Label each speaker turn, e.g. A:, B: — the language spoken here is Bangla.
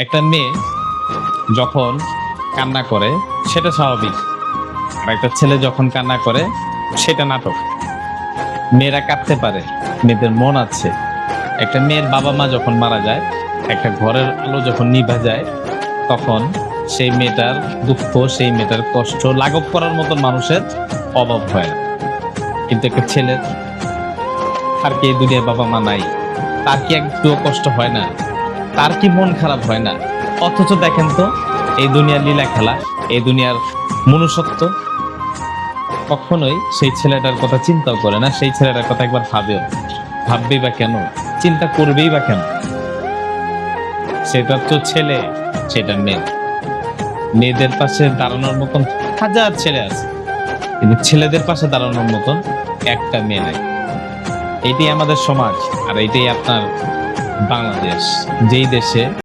A: একটা মেয়ে যখন কান্না করে সেটা স্বাভাবিক, আর একটা ছেলে যখন কান্না করে সেটা নাটক। মেয়েরা কাঁদতে পারে, মেয়েদের মন আছে। একটা মেয়ের বাবা মা যখন মারা যায়, একটা ঘরের আলো যখন নিভা যায়, তখন সেই মেয়েটার দুঃখ, সেই মেয়েটার কষ্ট লাঘব করার মতো মানুষের অভাব হয় না। কিন্তু একটা ছেলের, তার কি এই দুনিয়ার বাবা মা নাই? তার কি একটুও কষ্ট হয় না? তার কি মন খারাপ হয় না? অথচ দেখেন তো, এই দুনিয়ার লীলা খেলা, এই দুনিয়ার মনুষ্যত্ব কখনোই সেই ছেলেটার কথা চিন্তাও করে না। সেই ছেলেটার কথা একবার ভাববেই বা কেন? চিন্তা করবেই বা কেন? সেটা তো ছেলে, সেটা মেয়ে। মেয়েদের পাশে দাঁড়ানোর মতন হাজার ছেলে আছে, কিন্তু ছেলেদের পাশে দাঁড়ানোর মতন একটা মেয়ে নাই। এটাই আমাদের সমাজ, আর এটাই আপনার বাংলাদেশ, যেই দেশে